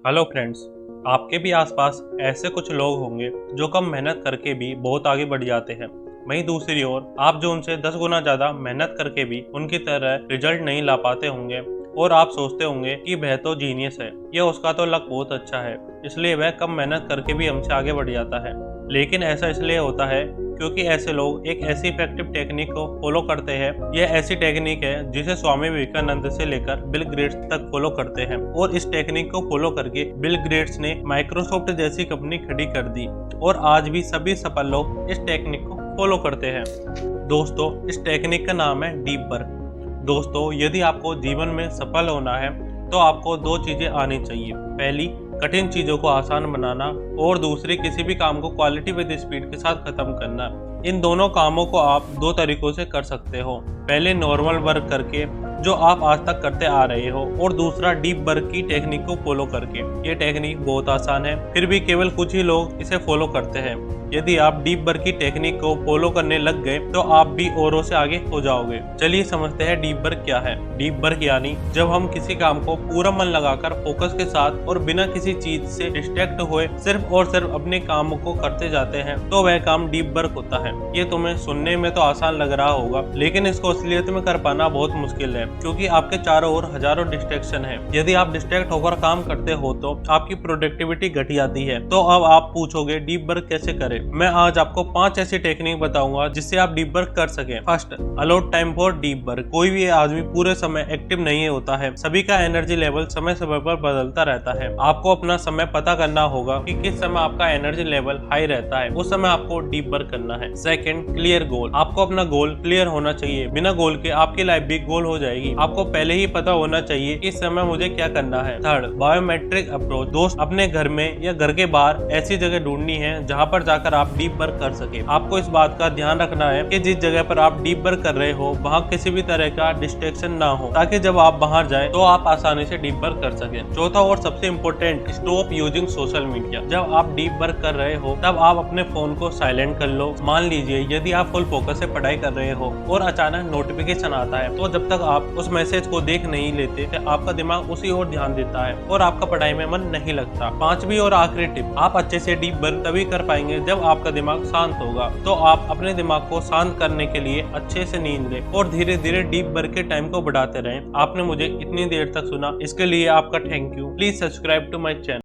Hello friends. आपके भी आसपास ऐसे कुछ लोग होंगे जो कम मेहनत करके भी बहुत आगे बढ़ जाते हैं। वहीं दूसरी ओर आप जो उनसे 10 गुना ज़्यादा मेहनत करके भी उनकी तरह रिजल्ट नहीं ला पाते होंगे और आप सोचते होंगे कि वह तो जीनियस है, यह उसका तो लक बहुत अच्छा है, इसलिए वह कम मेहनत करके भी हमसे आगे बढ़ जाता है। लेकिन ऐसा इसलिए होता है क्योंकि ऐसे लोग एक ऐसी इफेक्टिव टेक्निक को फॉलो करते हैं। यह ऐसी टेक्निक है जिसे स्वामी विवेकानंद से लेकर बिल गेट्स तक फॉलो करते हैं और इस टेक्निक को फॉलो करके बिल गेट्स ने माइक्रोसॉफ्ट जैसी कंपनी खड़ी कर दी और आज भी सभी सफल लोग इस टेक्निक को फॉलो करते हैं। दोस्तों, इस टेक्निक का नाम है डीप वर्क। दोस्तों, यदि आपको जीवन में सफल होना है तो आपको दो चीजें आनी चाहिए। पहली, कठिन चीजों को आसान बनाना और दूसरी, किसी भी काम को क्वालिटी विद स्पीड के साथ खत्म करना। इन दोनों कामों को आप दो तरीकों से कर सकते हो। पहले नॉर्मल वर्क करके जो आप आज तक करते आ रहे हो और दूसरा डीप वर्क की टेक्निक को फॉलो करके। ये टेक्निक बहुत आसान है, फिर भी केवल कुछ ही लोग इसे फॉलो करते हैं। यदि आप डीप वर्क की टेक्निक को फॉलो करने लग गए तो आप भी औरों से आगे हो जाओगे। चलिए समझते हैं डीप वर्क क्या है। डीप वर्क यानी जब हम किसी काम को पूरा मन लगाकर फोकस के साथ और बिना किसी चीज से डिस्ट्रैक्ट हुए सिर्फ और सिर्फ अपने काम को करते जाते हैं तो वह काम डीप वर्क होता है। ये तुम्हें सुनने में तो आसान लग रहा होगा, लेकिन इसको असलियत में कर पाना बहुत मुश्किल है क्योंकि आपके चारों ओर हजारों डिस्ट्रैक्शन है। यदि आप डिस्ट्रैक्ट होकर काम करते हो तो आपकी प्रोडक्टिविटी घट जाती है। तो अब आप पूछोगे डीप वर्क कैसे करें। मैं आज आपको 5 ऐसी टेक्निक बताऊंगा जिससे आप डीप वर्क कर सकें। First, allot time for deep work. कोई भी आदमी पूरे समय एक्टिव नहीं होता है। सभी का एनर्जी लेवल समय समय पर बदलता रहता है। आपको अपना समय पता करना होगा कि किस समय आपका एनर्जी लेवल हाई रहता है, उस समय आपको डीप वर्क करना है। Second, clear goal. आपको अपना गोल क्लियर होना चाहिए। बिना गोल के आपकी लाइफ भी गोल हो जाएगी। आपको पहले ही पता होना चाहिए कि इस समय मुझे क्या करना है। Third, biometric approach. दोस्त, अपने घर में या घर के बाहर ऐसी जगह ढूंढनी है जहाँ पर जाकर आप डीप वर्क कर सके। आपको इस बात का ध्यान रखना है कि जिस जगह पर आप डीप वर्क कर रहे हो वहाँ किसी भी तरह का डिस्ट्रैक्शन ना हो, ताकि जब आप बाहर जाए तो आप आसानी से डीप वर्क कर सके। चौथा और सबसे important, stop using social media. जब आप डीप वर्क कर रहे हो तब आप अपने फोन को साइलेंट कर लो। मान लीजिए यदि आप फुल फोकस से पढ़ाई कर रहे हो और अचानक नोटिफिकेशन आता है तो जब तक आप उस मैसेज को देख नहीं लेते तो आपका दिमाग उसी ओर ध्यान देता है और आपका पढ़ाई में मन नहीं लगता। पांचवी और आखिरी टिप, आप अच्छे से डीप वर्क तभी कर पाएंगे जब आपका दिमाग शांत होगा। तो आप अपने दिमाग को शांत करने के लिए अच्छे से नींद लें और धीरे धीरे डीप वर्क के टाइम को बढ़ाते रहें। आपने मुझे इतनी देर तक सुना, इसके लिए आपका thank you. Please subscribe to my channel.